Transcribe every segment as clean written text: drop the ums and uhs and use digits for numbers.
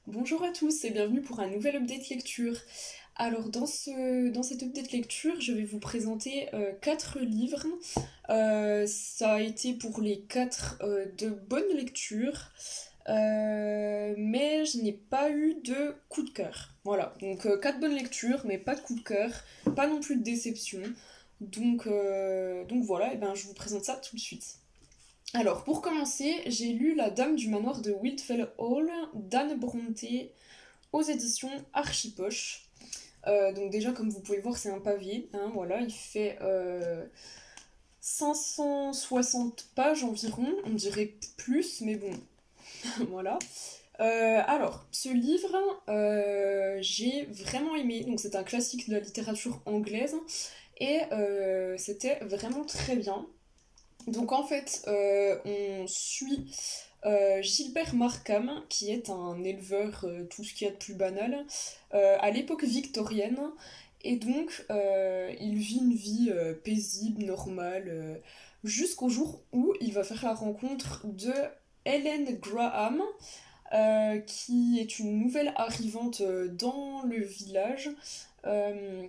Bonjour à tous et bienvenue pour un nouvel update lecture. Alors dans cet update lecture, je vais vous présenter 4 livres. Ça a été pour les 4 de bonnes lectures, mais je n'ai pas eu de coup de cœur. Voilà, donc 4 bonnes lectures, mais pas de coup de cœur, pas non plus de déception. Donc voilà, et ben, je vous présente ça tout de suite. Alors, pour commencer, j'ai lu La Dame du manoir de Wildfell Hall d'Anne Brontë aux éditions Archipoche. Donc déjà, comme vous pouvez le voir, c'est un pavé, hein, voilà, il fait 560 pages environ, on dirait plus, mais bon, voilà. Alors, ce livre, j'ai vraiment aimé, donc c'est un classique de la littérature anglaise, et c'était vraiment très bien. Donc en fait, on suit Gilbert Markham, qui est un éleveur, tout ce qu'il y a de plus banal, à l'époque victorienne. Et donc, il vit une vie paisible, normale, jusqu'au jour où il va faire la rencontre de Helen Graham, qui est une nouvelle arrivante dans le village. Euh,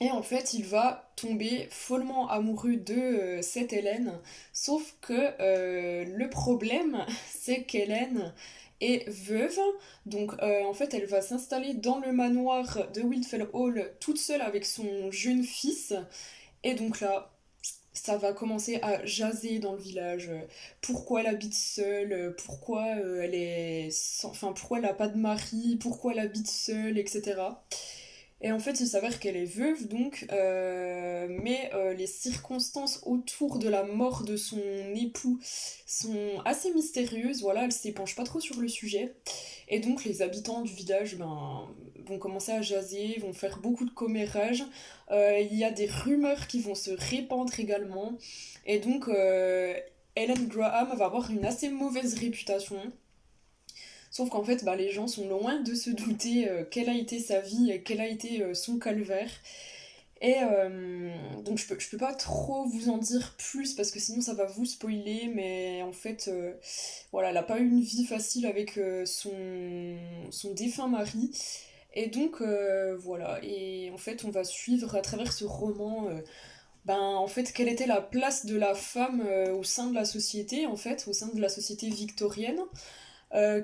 et en fait, il va tomber follement amoureux de cette Hélène. Sauf que le problème, c'est qu'Hélène est veuve. Donc en fait, elle va s'installer dans le manoir de Wildfell Hall toute seule avec son jeune fils. Et donc là, ça va commencer à jaser dans le village. Pourquoi elle habite seule, pourquoi elle est enfin pourquoi elle n'a pas de mari, pourquoi elle habite seule, etc. Et en fait, il s'avère qu'elle est veuve, donc, mais les circonstances autour de la mort de son époux sont assez mystérieuses. Voilà, elle s'épanche pas trop sur le sujet. Et donc, les habitants du village ben, vont commencer à jaser, vont faire beaucoup de commérages. Il y a des rumeurs qui vont se répandre également. Et donc, Helen Graham va avoir une assez mauvaise réputation. Sauf qu'en fait, bah, les gens sont loin de se douter quelle a été sa vie, quel a été son calvaire. Et donc je peux pas trop vous en dire plus parce que sinon ça va vous spoiler, mais en fait, voilà, elle a pas eu une vie facile avec son défunt mari. Et donc voilà, et en fait on va suivre à travers ce roman, ben en fait quelle était la place de la femme au sein de la société, en fait, au sein de la société victorienne.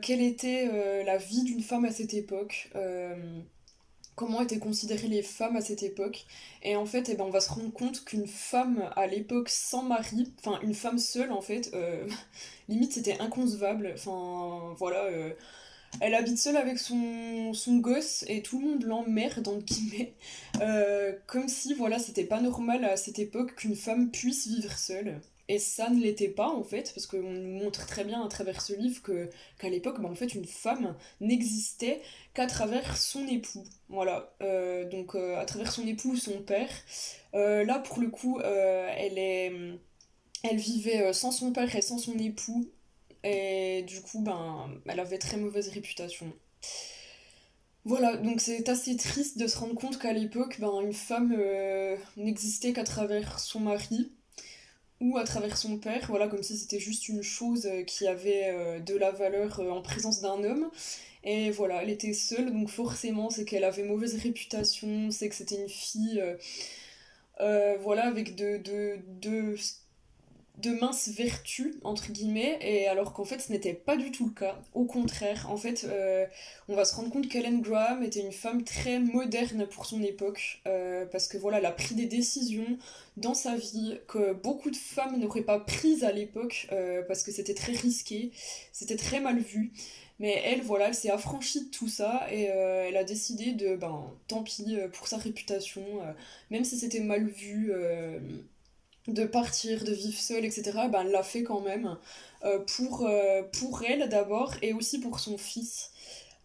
Quelle était la vie d'une femme à cette époque, comment étaient considérées les femmes à cette époque. Et en fait, eh ben, on va se rendre compte qu'une femme à l'époque sans mari, enfin une femme seule en fait, limite c'était inconcevable. Enfin voilà, elle habite seule avec son gosse et tout le monde l'emmerde, entre guillemets. Comme si, voilà, c'était pas normal à cette époque qu'une femme puisse vivre seule. Et ça ne l'était pas, en fait, parce qu'on nous montre très bien à travers ce livre qu'à l'époque, bah, en fait, une femme n'existait qu'à travers son époux. Voilà. Donc, à travers son époux, son père. Là, pour le coup, elle vivait sans son père et sans son époux. Et du coup, ben, elle avait très mauvaise réputation. Voilà, donc c'est assez triste de se rendre compte qu'à l'époque, ben, une femme n'existait qu'à travers son mari ou à travers son père, voilà, comme si c'était juste une chose qui avait de la valeur en présence d'un homme. Et voilà, elle était seule, donc forcément, c'est qu'elle avait mauvaise réputation, c'est que c'était une fille, voilà, avec de minces vertus, entre guillemets, et alors qu'en fait ce n'était pas du tout le cas. Au contraire, en fait, on va se rendre compte qu'Helen Graham était une femme très moderne pour son époque, parce que voilà, elle a pris des décisions dans sa vie que beaucoup de femmes n'auraient pas prises à l'époque, parce que c'était très risqué, c'était très mal vu. Mais elle, voilà, elle s'est affranchie de tout ça et elle a décidé de, ben, tant pis pour sa réputation, même si c'était mal vu, de partir, de vivre seule, etc., ben, elle l'a fait quand même, pour elle d'abord, et aussi pour son fils.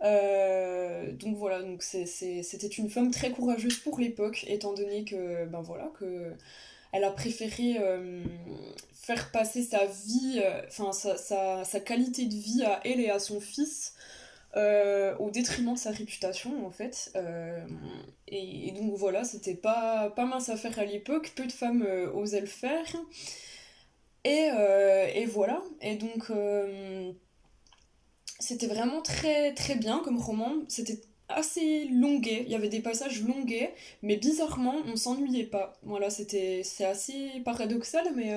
Donc voilà, donc c'était une femme très courageuse pour l'époque, étant donné que, ben voilà, que elle a préféré faire passer sa vie, enfin sa qualité de vie à elle et à son fils, au détriment de sa réputation en fait. Et donc voilà, c'était pas mince à faire à l'époque, peu de femmes osaient le faire. Et voilà, et donc C'était vraiment très très bien comme roman. C'était assez longuet. Il y avait des passages longuets, mais bizarrement, on s'ennuyait pas. Voilà, c'est assez paradoxal, mais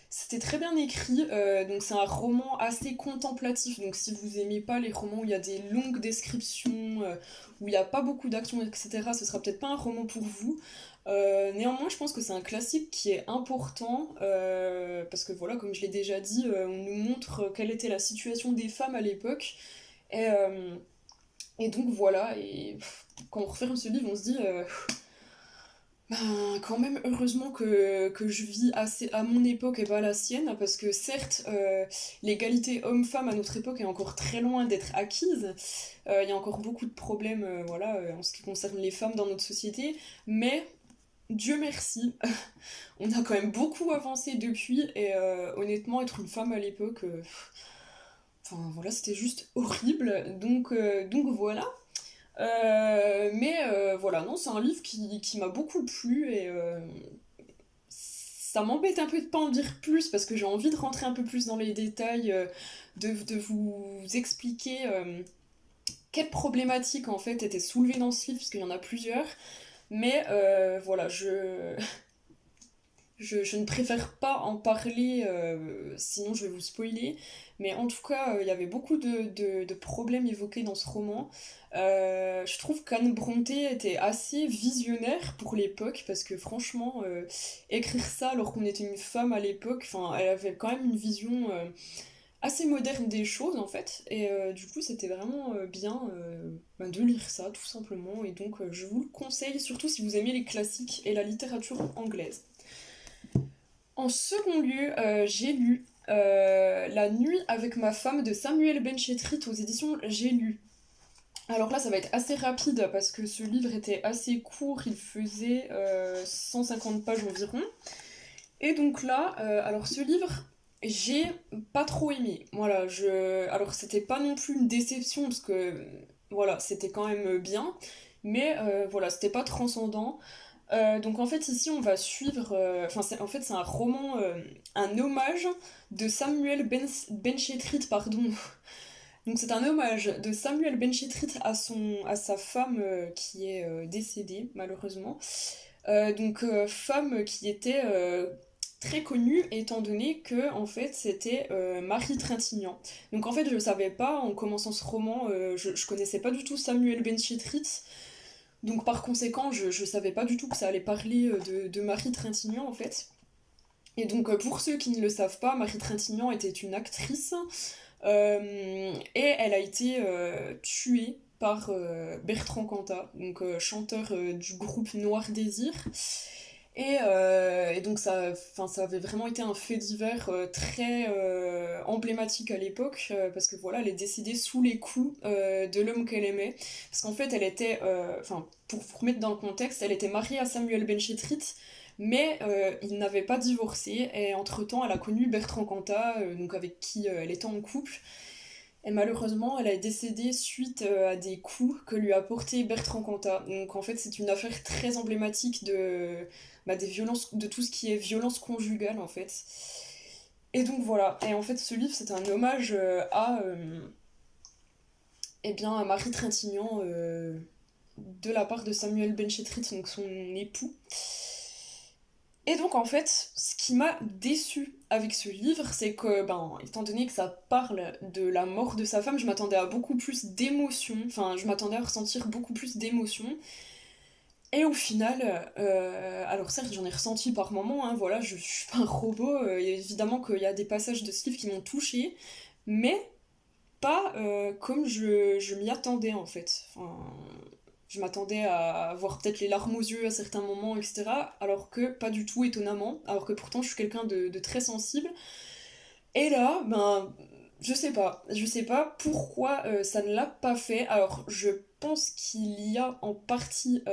c'était très bien écrit. Donc c'est un roman assez contemplatif. Donc si vous aimez pas les romans où il y a des longues descriptions, où il n'y a pas beaucoup d'action, etc., ce sera peut-être pas un roman pour vous. Néanmoins, je pense que c'est un classique qui est important parce que voilà, comme je l'ai déjà dit, on nous montre quelle était la situation des femmes à l'époque. Et, euh, et donc voilà, et quand on referme ce livre, on se dit ben, quand même heureusement que je vis assez à mon époque et pas à la sienne, parce que certes, l'égalité homme-femme à notre époque est encore très loin d'être acquise. Il y a encore beaucoup de problèmes voilà, en ce qui concerne les femmes dans notre société, mais Dieu merci, on a quand même beaucoup avancé depuis et honnêtement être une femme à l'époque, enfin voilà c'était juste horrible donc voilà. Mais voilà non c'est un livre qui m'a beaucoup plu et ça m'embête un peu de pas en dire plus parce que j'ai envie de rentrer un peu plus dans les détails, de vous expliquer quelles problématiques en fait étaient soulevées dans ce livre parce qu'il y en a plusieurs. Mais voilà, je ne préfère pas en parler, sinon je vais vous spoiler. Mais en tout cas, il y avait beaucoup de problèmes évoqués dans ce roman. Je trouve qu'Anne Brontë était assez visionnaire pour l'époque, parce que franchement, écrire ça alors qu'on était une femme à l'époque, enfin, elle avait quand même une vision assez moderne des choses en fait. Et du coup, c'était vraiment bien ben, de lire ça, tout simplement. Et donc, je vous le conseille, surtout si vous aimez les classiques et la littérature anglaise. En second lieu, j'ai lu La nuit avec ma femme de Samuel Benchetrit aux éditions J'ai lu. Alors là, ça va être assez rapide parce que ce livre était assez court, il faisait 150 pages environ. Et donc là, alors ce livre, j'ai pas trop aimé. Voilà, alors c'était pas non plus une déception parce que voilà, c'était quand même bien, mais voilà, c'était pas transcendant. Donc en fait ici on va suivre, enfin en fait c'est un roman, un hommage de Samuel Benchetrit, pardon. Donc c'est un hommage de Samuel Benchetrit à sa femme qui est décédée malheureusement. Femme qui était très connue étant donné que en fait c'était Marie Trintignant. Donc en fait je savais pas en commençant ce roman, je connaissais pas du tout Samuel Benchetrit. Donc par conséquent, je savais pas du tout que ça allait parler de Marie Trintignant en fait. Et donc pour ceux qui ne le savent pas, Marie Trintignant était une actrice et elle a été tuée par Bertrand Cantat, donc chanteur du groupe Noir Désir. Et donc ça avait vraiment été un fait divers très emblématique à l'époque, parce que voilà, elle est décédée sous les coups de l'homme qu'elle aimait. Parce qu'en fait, elle était, enfin, pour vous remettre dans le contexte, elle était mariée à Samuel Benchetrit, mais ils n'avaient pas divorcé. Et entre-temps, elle a connu Bertrand Cantat, donc avec qui elle était en couple. Et malheureusement, elle est décédée suite à des coups que lui a porté Bertrand Cantat. Donc en fait, c'est une affaire très emblématique des violences, de tout ce qui est violence conjugale en fait. Et donc voilà. Et en fait, ce livre, c'est un hommage eh bien, à Marie Trintignant de la part de Samuel Benchetrit, donc son époux. Et donc en fait, ce qui m'a déçu avec ce livre, c'est que, ben, étant donné que ça parle de la mort de sa femme, je m'attendais à beaucoup plus d'émotions, enfin, je m'attendais à ressentir beaucoup plus d'émotions. Et au final, alors certes, j'en ai ressenti par moments, hein, voilà, je suis pas un robot, évidemment qu'il y a des passages de ce livre qui m'ont touchée, mais pas comme je m'y attendais en fait. Enfin, je m'attendais à avoir peut-être les larmes aux yeux à certains moments, etc. Alors que pas du tout, étonnamment. Alors que pourtant, je suis quelqu'un de très sensible. Et là, ben, je sais pas. Je sais pas pourquoi ça ne l'a pas fait. Alors, je pense qu'il y a en partie.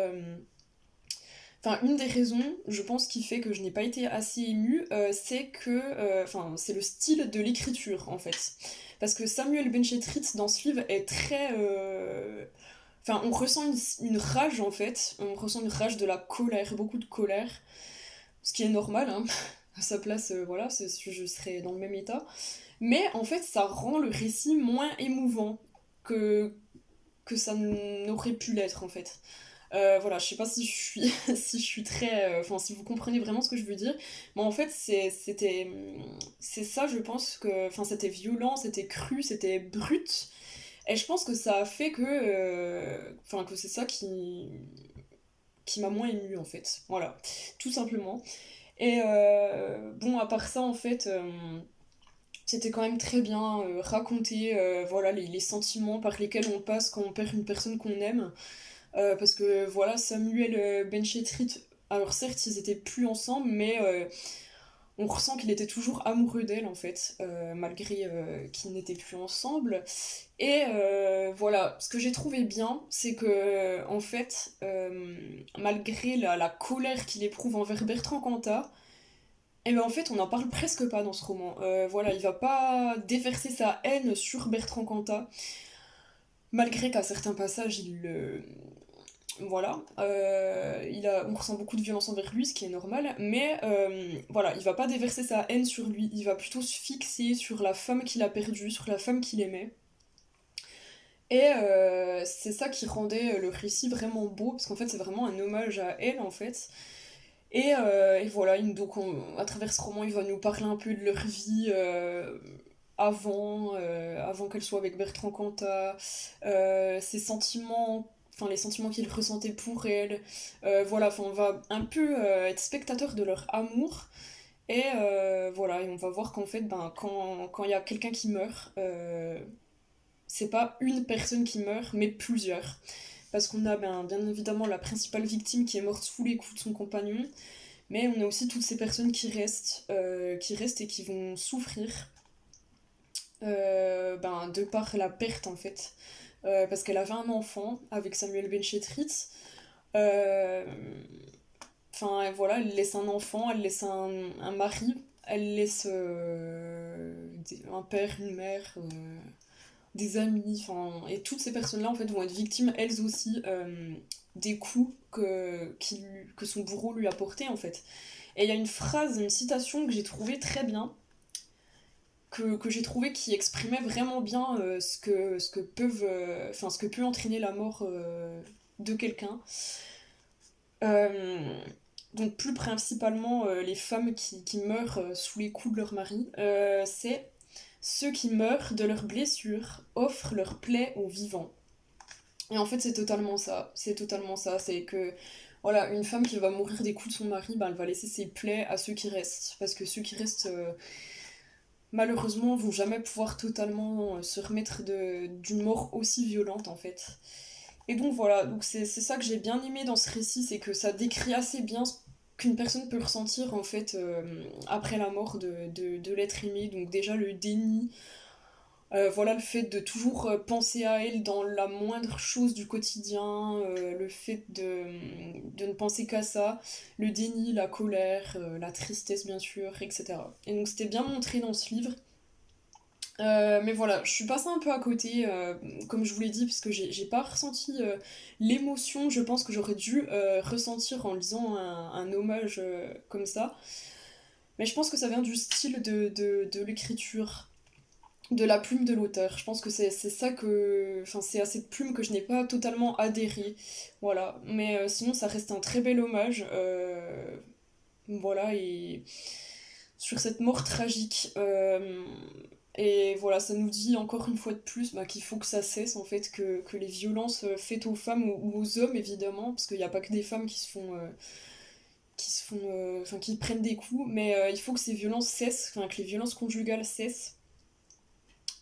Enfin, une des raisons, je pense, qui fait que je n'ai pas été assez émue, c'est que. Enfin, c'est le style de l'écriture, en fait. Parce que Samuel Benchetrit, dans ce livre, est très. Enfin, on ressent une rage en fait, on ressent une rage de la colère, beaucoup de colère, ce qui est normal, hein. À sa place, voilà, je serais dans le même état. mais en fait ça rend le récit moins émouvant que, que ça n'aurait pu l'être en fait. Voilà, je sais pas si je suis, si je suis très... Enfin, si vous comprenez vraiment ce que je veux dire. Mais en fait, c'est ça, je pense que... Enfin, c'était violent, c'était cru, c'était brut. Et je pense que ça a fait que... Enfin, que c'est ça qui m'a moins émue, en fait. Voilà, tout simplement. Et bon, à part ça, en fait... c'était quand même très bien raconté, voilà, les sentiments par lesquels on passe quand on perd une personne qu'on aime. Parce que voilà, Samuel Benchetrit, alors certes ils étaient plus ensemble, mais on ressent qu'il était toujours amoureux d'elle en fait, malgré qu'ils n'étaient plus ensemble. Et voilà, ce que j'ai trouvé bien, c'est que en fait, malgré la colère qu'il éprouve envers Bertrand Cantat, et ben en fait on n'en parle presque pas dans ce roman. Voilà, il va pas déverser sa haine sur Bertrand Cantat, malgré qu'à certains passages voilà, on ressent beaucoup de violence envers lui, ce qui est normal, mais voilà, il va pas déverser sa haine sur lui, il va plutôt se fixer sur la femme qu'il a perdue, sur la femme qu'il aimait. Et c'est ça qui rendait le récit vraiment beau, parce qu'en fait c'est vraiment un hommage à elle en fait. Et voilà, à travers ce roman, il va nous parler un peu de leur vie avant qu'elle soit avec Bertrand Cantat, ses sentiments, enfin les sentiments qu'il ressentait pour elle. Voilà, enfin, on va un peu être spectateur de leur amour. Et voilà, et on va voir qu'en fait, ben, quand il y a quelqu'un qui meurt, c'est pas une personne qui meurt, mais plusieurs. Parce qu'on a bien évidemment la principale victime qui est morte sous les coups de son compagnon, mais on a aussi toutes ces personnes qui restent et qui vont souffrir de par la perte en fait. Parce qu'elle avait un enfant avec Samuel Benchetrit. Euh, Enfin voilà, elle laisse un enfant, elle laisse un mari, elle laisse un père, une mère, des amis, enfin, et toutes ces personnes-là en fait vont être victimes elles aussi des coups que son bourreau lui a portés en fait. Et il y a une phrase, une citation que j'ai trouvée très bien, que j'ai trouvé qui exprimait vraiment bien ce que peut entraîner la mort de quelqu'un. Euh, donc plus principalement les femmes qui meurent sous les coups de leur mari, c'est ceux qui meurent de leurs blessures offrent leurs plaies aux vivants. Et en fait c'est totalement ça, c'est que voilà, une femme qui va mourir des coups de son mari, ben, elle va laisser ses plaies à ceux qui restent, parce que ceux qui restent malheureusement vont jamais pouvoir totalement se remettre d'une mort aussi violente en fait. Et donc voilà, donc c'est ça que j'ai bien aimé dans ce récit, c'est que ça décrit assez bien ce qu'une personne peut ressentir en fait après la mort de l'être aimé. Donc déjà le déni, voilà le fait de toujours penser à elle dans la moindre chose du quotidien, le fait de ne penser qu'à ça, le déni, la colère, la tristesse bien sûr, etc. Et donc c'était bien montré dans ce livre. Mais voilà, je suis passée un peu à côté, comme je vous l'ai dit, parce que j'ai pas ressenti l'émotion, je pense que j'aurais dû ressentir en lisant un hommage comme ça. Mais je pense que ça vient du style de l'écriture, de la plume de l'auteur. Je pense que c'est ça que... Enfin, c'est à cette plume que je n'ai pas totalement adhéré. Voilà. Mais sinon, ça reste un très bel hommage. Voilà, et sur cette mort tragique. Et voilà, ça nous dit encore une fois de plus qu'il faut que ça cesse en fait, que les violences faites aux femmes ou aux hommes évidemment, parce qu'il n'y a pas que des femmes qui prennent des coups, mais il faut que ces violences cessent, enfin que les violences conjugales cessent.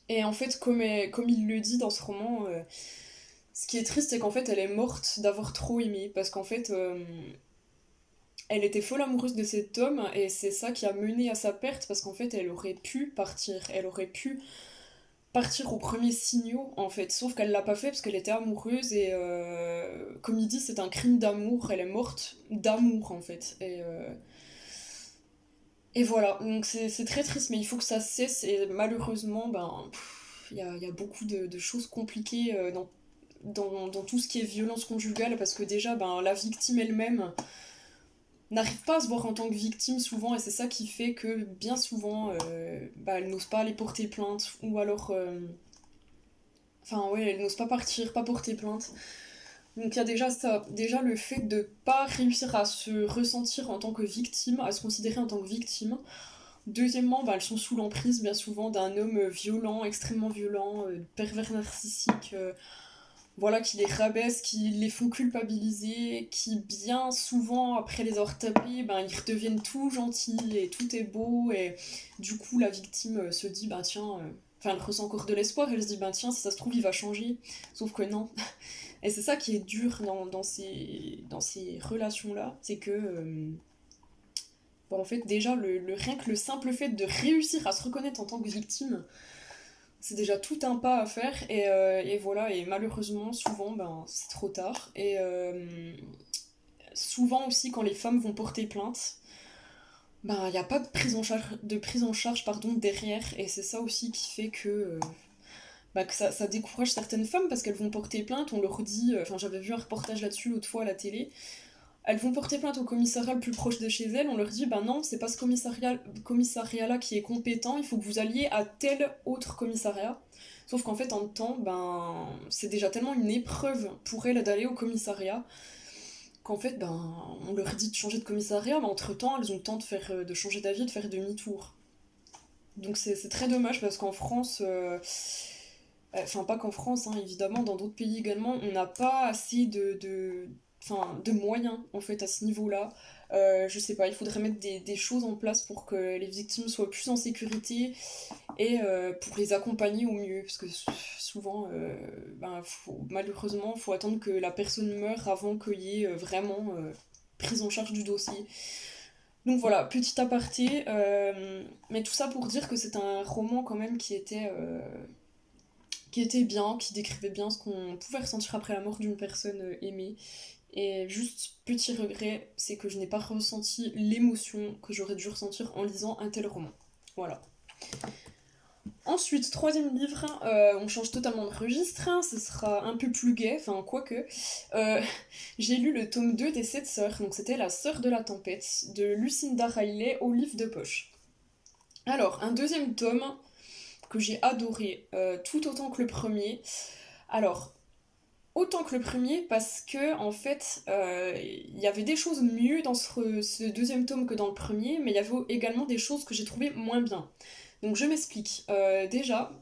Et en fait, comme il le dit dans ce roman, ce qui est triste, c'est qu'en fait, elle est morte d'avoir trop aimé, parce qu'en fait, elle était folle amoureuse de cet homme, et c'est ça qui a mené à sa perte, parce qu'en fait, elle aurait pu partir, elle aurait pu partir aux premiers signaux, en fait, sauf qu'elle l'a pas fait parce qu'elle était amoureuse, et comme il dit, c'est un crime d'amour, elle est morte d'amour, en fait. Et voilà, donc c'est très triste, mais il faut que ça cesse, et malheureusement, il y a beaucoup de choses compliquées dans tout ce qui est violence conjugale, parce que déjà, la victime elle-même, n'arrivent pas à se voir en tant que victimes souvent, et c'est ça qui fait que bien souvent, elles n'osent pas aller porter plainte, ou alors... Enfin, ouais, elles n'osent pas partir, pas porter plainte. Donc il y a déjà ça, déjà le fait de pas réussir à se ressentir en tant que victime, à se considérer en tant que victime. Deuxièmement, elles sont sous l'emprise bien souvent d'un homme violent, extrêmement violent, pervers narcissique, voilà, qui les rabaisse, qui les font culpabiliser, qui bien souvent, après les avoir tapés, ils redeviennent tout gentils et tout est beau, et du coup la victime se dit, tiens, enfin elle ressent encore de l'espoir, elle se dit, tiens, si ça se trouve, il va changer, sauf que non. Et c'est ça qui est dur dans ces relations-là, c'est que, en fait, déjà, rien que le simple fait de réussir à se reconnaître en tant que victime, c'est déjà tout un pas à faire, et voilà, et malheureusement, souvent, c'est trop tard. Et souvent aussi, quand les femmes vont porter plainte, il n'y a pas de prise en charge pardon, derrière, et c'est ça aussi qui fait que ça décourage certaines femmes parce qu'elles vont porter plainte, on leur dit, enfin j'avais vu un reportage là-dessus l'autre fois à la télé, elles vont porter plainte au commissariat le plus proche de chez elles, on leur dit non, c'est pas ce commissariat-là qui est compétent, il faut que vous alliez à tel autre commissariat. Sauf qu'en fait, en même temps, c'est déjà tellement une épreuve pour elles d'aller au commissariat qu'en fait, on leur dit de changer de commissariat, mais entre-temps, elles ont le temps de changer d'avis, de faire demi-tour. Donc c'est très dommage parce qu'en France, enfin pas qu'en France, hein, évidemment, dans d'autres pays également, on n'a pas assez de moyens en fait à ce niveau-là. Je sais pas, il faudrait mettre des choses en place pour que les victimes soient plus en sécurité et pour les accompagner au mieux, parce que souvent, malheureusement, il faut attendre que la personne meure avant qu'il y ait vraiment prise en charge du dossier. Donc voilà, petit aparté, mais tout ça pour dire que c'est un roman quand même qui était bien, qui décrivait bien ce qu'on pouvait ressentir après la mort d'une personne aimée. Et juste petit regret, c'est que je n'ai pas ressenti l'émotion que j'aurais dû ressentir en lisant un tel roman. Voilà. Ensuite, troisième livre, on change totalement de registre, hein, ce sera un peu plus gai, enfin quoique. Euh, j'ai lu le tome 2 des 7 sœurs, donc c'était La sœur de la tempête, de Lucinda Riley au livre de poche. Alors, un deuxième tome que j'ai adoré, tout autant que le premier. Alors, autant que le premier parce que en fait il y avait des choses mieux dans ce deuxième tome que dans le premier, mais il y avait également des choses que j'ai trouvées moins bien. Donc je m'explique. Déjà,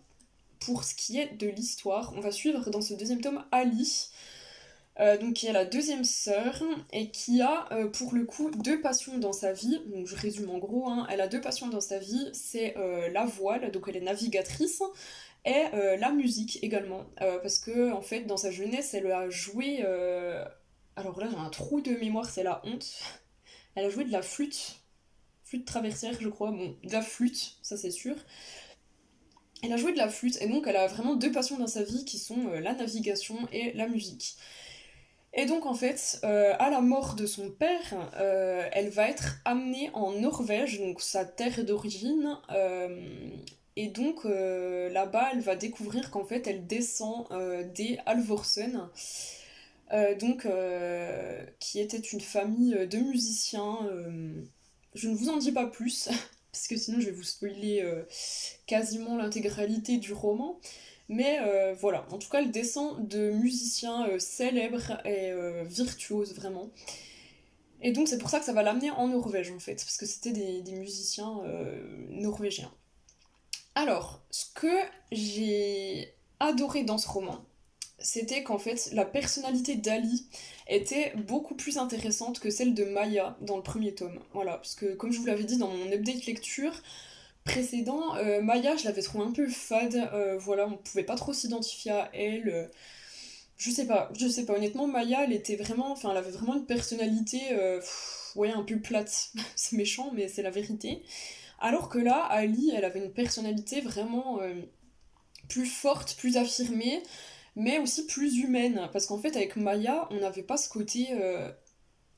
pour ce qui est de l'histoire, on va suivre dans ce deuxième tome Ali, donc qui est la deuxième sœur et qui a pour le coup deux passions dans sa vie. Donc je résume en gros, hein. Elle a deux passions dans sa vie, c'est la voile, donc elle est navigatrice, et la musique également, parce que en fait dans sa jeunesse elle a joué, alors là j'ai un trou de mémoire, c'est la honte, elle a joué de la flûte traversière je crois, bon de la flûte ça c'est sûr, elle a joué de la flûte et donc elle a vraiment deux passions dans sa vie qui sont la navigation et la musique. Et donc en fait, à la mort de son père, elle va être amenée en Norvège, donc sa terre d'origine, et donc là-bas, elle va découvrir qu'en fait, elle descend des Halvorsen, qui était une famille de musiciens. Je ne vous en dis pas plus, parce que sinon je vais vous spoiler quasiment l'intégralité du roman. Mais voilà, en tout cas, elle descend de musiciens célèbres et virtuoses, vraiment. Et donc, c'est pour ça que ça va l'amener en Norvège, en fait, parce que c'était des musiciens norvégiens. Alors, ce que j'ai adoré dans ce roman, c'était qu'en fait, la personnalité d'Ali était beaucoup plus intéressante que celle de Maya dans le premier tome. Voilà, parce que comme je vous l'avais dit dans mon update lecture précédent, Maya, je l'avais trouvée un peu fade, voilà, on pouvait pas trop s'identifier à elle. Je sais pas, honnêtement, Maya, elle était vraiment, enfin, elle avait vraiment une personnalité, ouais, un peu plate. C'est méchant, mais c'est la vérité. Alors que là, Ali, elle avait une personnalité vraiment plus forte, plus affirmée, mais aussi plus humaine. Parce qu'en fait, avec Maya, on n'avait pas ce côté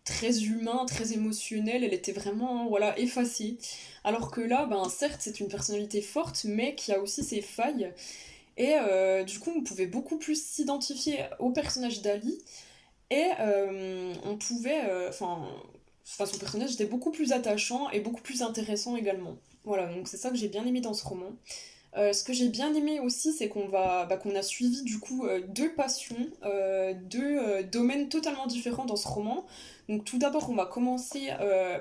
très humain, très émotionnel, elle était vraiment voilà, effacée. Alors que là, certes, c'est une personnalité forte, mais qui a aussi ses failles. Et du coup, on pouvait beaucoup plus s'identifier au personnage d'Ali. Et on pouvait. Enfin. enfin, son personnage était beaucoup plus attachant et beaucoup plus intéressant également. Voilà, donc c'est ça que j'ai bien aimé dans ce roman. Ce que j'ai bien aimé aussi, c'est qu'on a suivi du coup deux passions, deux domaines totalement différents dans ce roman. Donc tout d'abord, on va commencer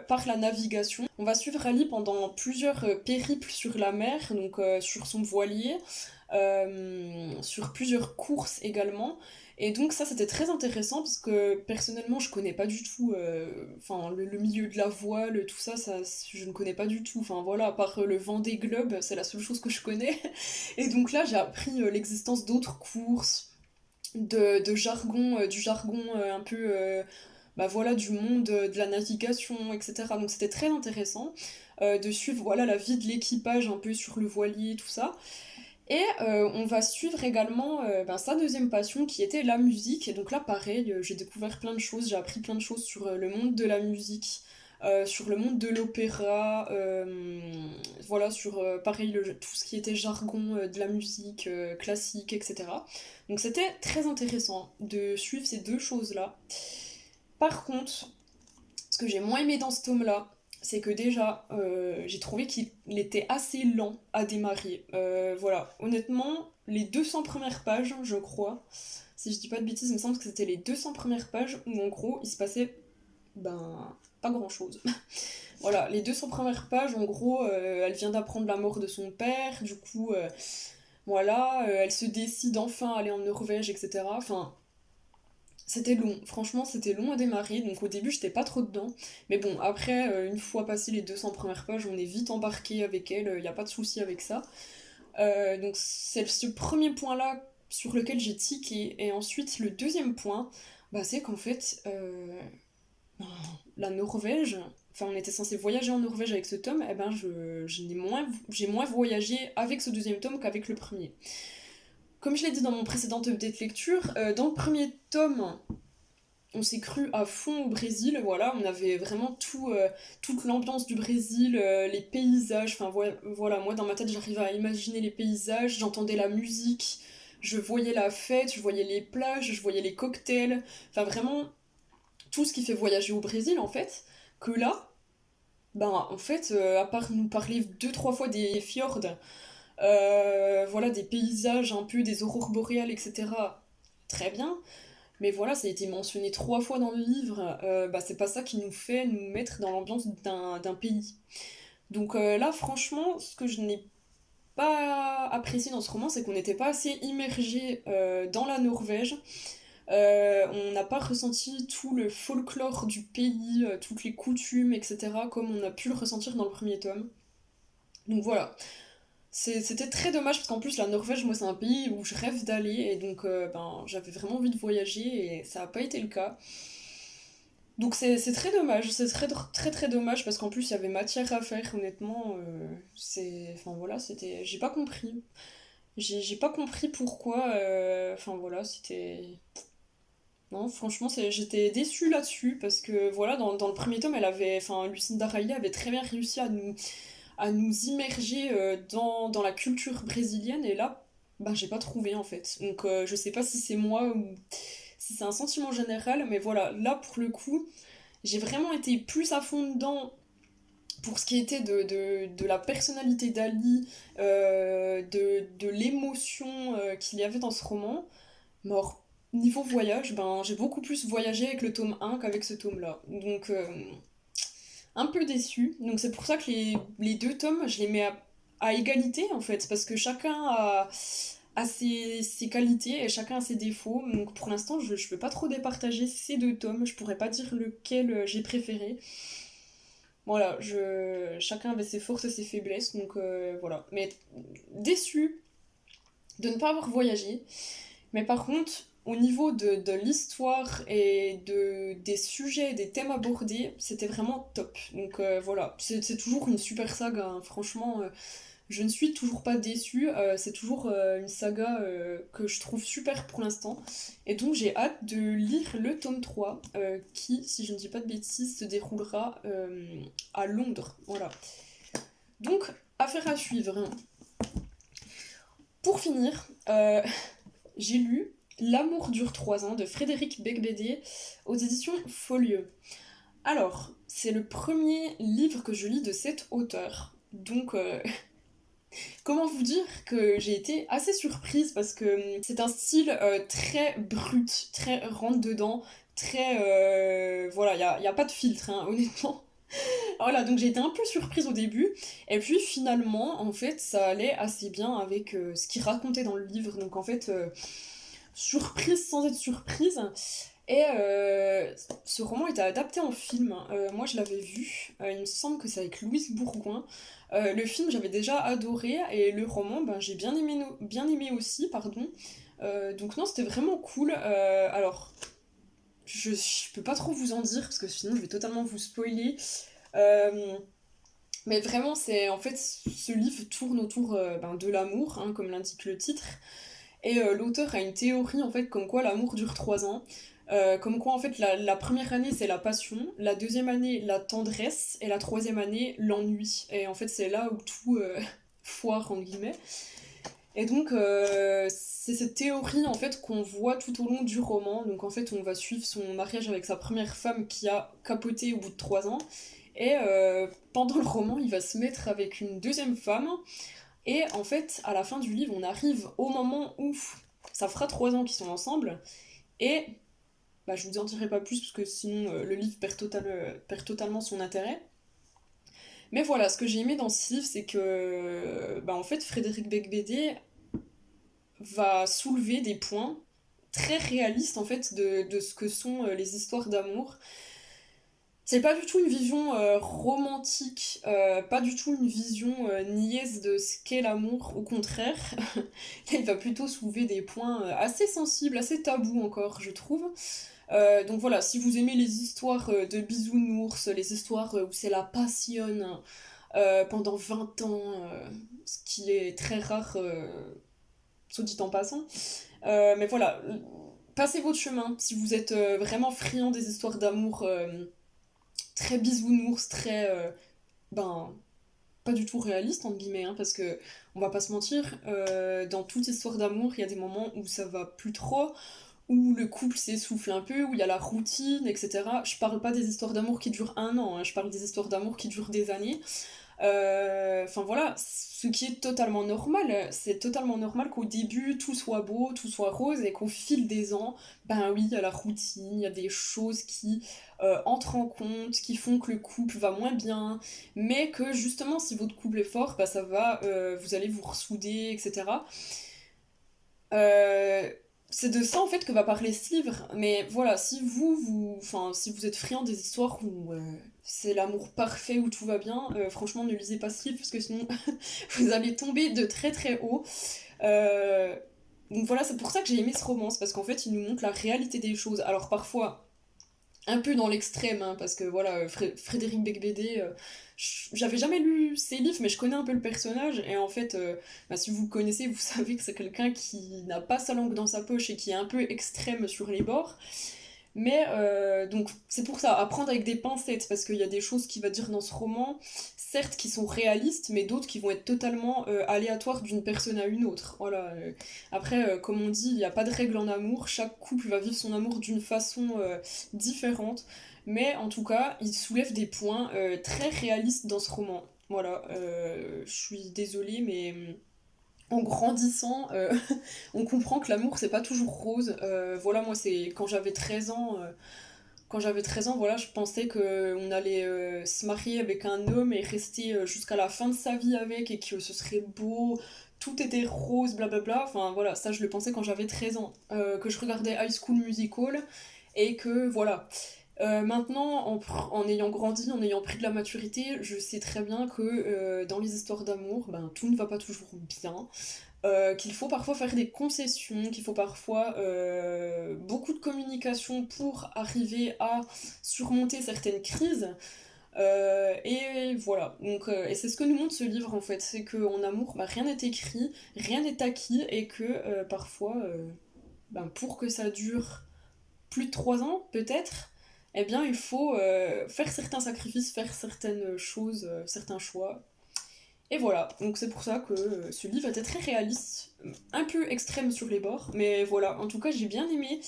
par la navigation. On va suivre Ali pendant plusieurs périples sur la mer, donc sur son voilier, sur plusieurs courses également. Et donc ça c'était très intéressant parce que personnellement je connais pas du tout enfin le milieu de la voile, tout ça, je ne connais pas du tout. Enfin voilà, à part le Vendée Globe, c'est la seule chose que je connais. Et donc là j'ai appris l'existence d'autres courses, de jargon, du jargon un peu bah voilà, du monde de la navigation, etc. Donc c'était très intéressant de suivre voilà, la vie de l'équipage un peu sur le voilier, tout ça. Et on va suivre également ben, sa deuxième passion qui était la musique. Et donc là, pareil, j'ai découvert plein de choses, j'ai appris plein de choses sur le monde de la musique, sur le monde de l'opéra, voilà, sur pareil, tout ce qui était jargon de la musique classique, etc. Donc c'était très intéressant de suivre ces deux choses-là. Par contre, ce que j'ai moins aimé dans ce tome-là, c'est que déjà, j'ai trouvé qu'il était assez lent à démarrer. Voilà, honnêtement, les 200 premières pages, je crois, si je dis pas de bêtises, il me semble que c'était les 200 premières pages où en gros, il se passait, ben, pas grand-chose. Voilà, les 200 premières pages, en gros, elle vient d'apprendre la mort de son père, du coup, voilà, elle se décide enfin à aller en Norvège, etc. Enfin, c'était long, franchement c'était long à démarrer, donc au début j'étais pas trop dedans. Mais bon, après, une fois passé les 200 premières pages, on est vite embarqué avec elle, y a pas de souci avec ça. Donc c'est ce premier point-là sur lequel j'ai tiqué. Et ensuite, le deuxième point, bah, c'est qu'en fait, la Norvège, enfin on était censé voyager en Norvège avec ce tome, et ben j'ai moins voyagé avec ce deuxième tome qu'avec le premier. Comme je l'ai dit dans mon précédent update lecture, dans le premier tome, on s'est cru à fond au Brésil, voilà, on avait vraiment toute l'ambiance du Brésil, les paysages, enfin voilà, moi dans ma tête j'arrivais à imaginer les paysages, j'entendais la musique, je voyais la fête, je voyais les plages, je voyais les cocktails, enfin vraiment tout ce qui fait voyager au Brésil en fait, que là, ben en fait, à part nous parler deux, trois fois des fjords, voilà, des paysages un peu, des aurores boréales, etc., très bien. Mais voilà, ça a été mentionné trois fois dans le livre, bah, c'est pas ça qui nous fait nous mettre dans l'ambiance d'un pays. Donc là, franchement, ce que je n'ai pas apprécié dans ce roman, c'est qu'on n'était pas assez immergé dans la Norvège. On n'a pas ressenti tout le folklore du pays, toutes les coutumes, etc., comme on a pu le ressentir dans le premier tome. Donc voilà, c'était très dommage parce qu'en plus la Norvège, moi c'est un pays où je rêve d'aller et donc ben, j'avais vraiment envie de voyager et ça n'a pas été le cas. Donc c'est très dommage, c'est très très dommage parce qu'en plus il y avait matière à faire honnêtement. Enfin voilà, c'était... J'ai pas compris. J'ai pas compris pourquoi. Enfin voilà, c'était... Non, franchement, j'étais déçue là-dessus parce que voilà, dans le premier tome, enfin, Lucinda Riley avait très bien réussi à nous immerger dans la culture brésilienne et là, bah, j'ai pas trouvé en fait. Donc je sais pas si c'est moi ou si c'est un sentiment général, mais voilà, là pour le coup, j'ai vraiment été plus à fond dedans pour ce qui était de la personnalité d'Ali, de l'émotion qu'il y avait dans ce roman. Mais alors, niveau voyage, ben, j'ai beaucoup plus voyagé avec le tome 1 qu'avec ce tome-là. Donc, un peu déçu. Donc c'est pour ça que les deux tomes, je les mets à égalité en fait, parce que chacun a ses qualités et chacun a ses défauts. Donc pour l'instant, je ne peux pas trop départager ces deux tomes, je pourrais pas dire lequel j'ai préféré. Voilà, chacun avait ses forces et ses faiblesses, donc voilà. Mais déçu de ne pas avoir voyagé. Mais par contre, au niveau de l'histoire et des sujets, des thèmes abordés, c'était vraiment top. Donc voilà, c'est toujours une super saga, hein. Franchement, je ne suis toujours pas déçue. C'est toujours une saga que je trouve super pour l'instant. Et donc j'ai hâte de lire le tome 3, qui, si je ne dis pas de bêtises, se déroulera à Londres. Voilà. Donc, affaire à suivre, hein. Pour finir, j'ai lu L'amour dure 3 ans de Frédéric Beigbeder aux éditions Folio. Alors, c'est le premier livre que je lis de cet auteur. Donc, comment vous dire que j'ai été assez surprise parce que c'est un style très brut, très rentre-dedans, très... voilà, y a pas de filtre, hein, honnêtement. Voilà, donc j'ai été un peu surprise au début, et puis finalement, en fait, ça allait assez bien avec ce qu'il racontait dans le livre. Donc en fait, surprise sans être surprise. Et ce roman était adapté en film. Moi, je l'avais vu. Il me semble que c'est avec Louise Bourgoin. Le film, j'avais déjà adoré. Et le roman, ben, j'ai bien aimé, bien aimé aussi, pardon. Donc non, c'était vraiment cool. Alors, je peux pas trop vous en dire, parce que sinon, je vais totalement vous spoiler. Euh, mais vraiment, c'est en fait, ce livre tourne autour ben, de l'amour, hein, comme l'indique le titre. Et l'auteur a une théorie en fait comme quoi l'amour dure 3 ans. Comme quoi en fait la première année c'est la passion, la deuxième année la tendresse et la troisième année l'ennui. Et en fait c'est là où tout foire en guillemets. Et donc c'est cette théorie en fait qu'on voit tout au long du roman. Donc en fait on va suivre son mariage avec sa première femme qui a capoté au bout de 3 ans. Et pendant le roman il va se mettre avec une deuxième femme et en fait, à la fin du livre, on arrive au moment où ça fera 3 ans qu'ils sont ensemble. Et bah, je vous en dirai pas plus parce que sinon le livre perd totalement son intérêt. Mais voilà, ce que j'ai aimé dans ce livre, c'est que bah, en fait, Frédéric Beigbeder va soulever des points très réalistes en fait de ce que sont les histoires d'amour. C'est pas du tout une vision romantique, pas du tout une vision niaise de ce qu'est l'amour, au contraire. Il va plutôt soulever des points assez sensibles, assez tabous encore, je trouve. Donc voilà, si vous aimez les histoires de bisounours, les histoires où c'est la passion pendant 20 ans, ce qui est très rare, soit dit en passant. Mais voilà, passez votre chemin si vous êtes vraiment friand des histoires d'amour très bisounours, très ben pas du tout réaliste entre guillemets, hein, parce que on va pas se mentir, dans toute histoire d'amour, il y a des moments où ça va plus trop, où le couple s'essouffle un peu, où il y a la routine, etc. Je parle pas des histoires d'amour qui durent un an, hein, je parle des histoires d'amour qui durent des années. Enfin voilà, ce qui est totalement normal. C'est totalement normal qu'au début tout soit beau, tout soit rose et qu'au fil des ans, ben oui, il y a la routine, il y a des choses qui entrent en compte, qui font que le couple va moins bien, mais que justement si votre couple est fort, ben ça va, vous allez vous ressouder, etc. Euh, c'est de ça en fait que va parler ce livre. Mais voilà, enfin, si vous êtes friand des histoires où c'est l'amour parfait, où tout va bien, franchement ne lisez pas ce livre parce que sinon vous allez tomber de très très haut. Euh, donc voilà, c'est pour ça que j'ai aimé ce roman, c'est parce qu'en fait il nous montre la réalité des choses. Alors parfois un peu dans l'extrême, hein, parce que voilà, Frédéric Beigbeder, j'avais jamais lu ses livres, mais je connais un peu le personnage, et en fait, bah, si vous le connaissez, vous savez que c'est quelqu'un qui n'a pas sa langue dans sa poche et qui est un peu extrême sur les bords. Mais donc c'est pour ça, apprendre avec des pincettes, parce qu'il y a des choses qu'il va dire dans ce roman, certes qui sont réalistes, mais d'autres qui vont être totalement aléatoires d'une personne à une autre. Voilà. Après, comme on dit, il n'y a pas de règle en amour, chaque couple va vivre son amour d'une façon différente, mais en tout cas, il soulève des points très réalistes dans ce roman. Voilà, je suis désolée, mais en grandissant, on comprend que l'amour c'est pas toujours rose. Voilà, moi c'est quand j'avais 13 ans, voilà, je pensais que on allait se marier avec un homme et rester jusqu'à la fin de sa vie avec et que ce serait beau, tout était rose, blablabla. Enfin voilà, ça je le pensais quand j'avais 13 ans, que je regardais High School Musical et que voilà. Maintenant, en ayant grandi, en ayant pris de la maturité, je sais très bien que dans les histoires d'amour, ben, tout ne va pas toujours bien, qu'il faut parfois faire des concessions, qu'il faut parfois beaucoup de communication pour arriver à surmonter certaines crises. Et voilà, donc, et c'est ce que nous montre ce livre en fait, c'est qu'en amour, bah, rien n'est écrit, rien n'est acquis, et que parfois, ben, pour que ça dure plus de 3 ans peut-être, eh bien il faut faire certains sacrifices, faire certaines choses, certains choix. Et voilà, donc c'est pour ça que ce livre était très réaliste, un peu extrême sur les bords, mais voilà, en tout cas j'ai bien aimé.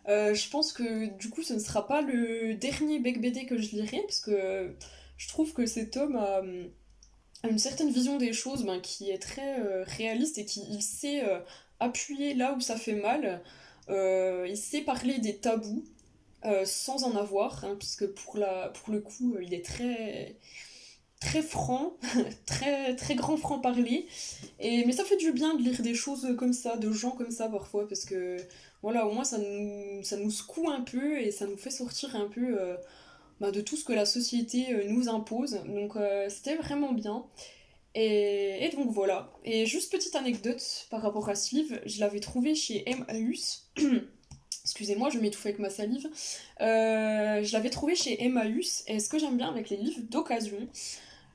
Je pense que du coup ce ne sera pas le dernier Bec BD que je lirai, parce que je trouve que cet homme a une certaine vision des choses ben, qui est très réaliste et qui il sait appuyer là où ça fait mal. Il sait parler des tabous sans en avoir, hein, puisque pour le coup il est très, très franc, très grand franc-parler. Mais ça fait du bien de lire des choses comme ça, de gens comme ça parfois, parce que voilà, au moins ça nous secoue un peu et ça nous fait sortir un peu bah, de tout ce que la société nous impose. Donc c'était vraiment bien. Et donc voilà. Et juste petite anecdote par rapport à ce livre, je l'avais trouvé chez Emmaüs. Excusez-moi, je m'étouffe avec ma salive. Je l'avais trouvé chez Emmaüs, et ce que j'aime bien avec les livres d'occasion,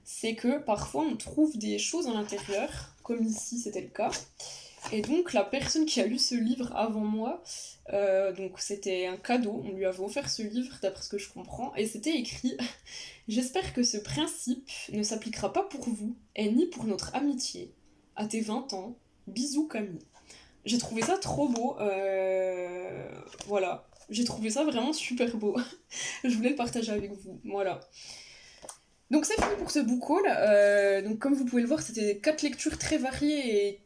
c'est que parfois on trouve des choses à l'intérieur, comme ici c'était le cas. Et donc la personne qui a lu ce livre avant moi, donc c'était un cadeau, on lui avait offert ce livre d'après ce que je comprends, et c'était écrit J'espère que ce principe ne s'appliquera pas pour vous, et ni pour notre amitié. À tes 20 ans, bisous Camille. J'ai trouvé ça trop beau, voilà. J'ai trouvé ça vraiment super beau. Je voulais le partager avec vous, voilà. Donc c'est fini pour ce book haul. Donc comme vous pouvez le voir, c'était 4 lectures très variées et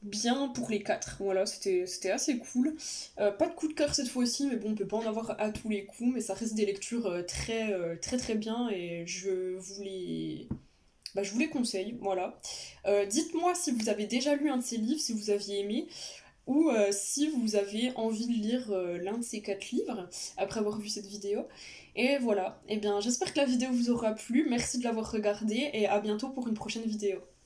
bien pour les 4. Voilà, c'était assez cool. Pas de coup de cœur cette fois-ci, mais bon, on peut pas en avoir à tous les coups, mais ça reste des lectures très bien et je vous les conseille, voilà. Dites-moi si vous avez déjà lu un de ces livres, si vous aviez aimé, ou si vous avez envie de lire l'un de ces 4 livres après avoir vu cette vidéo. Et voilà, et bien j'espère que la vidéo vous aura plu, merci de l'avoir regardée et à bientôt pour une prochaine vidéo.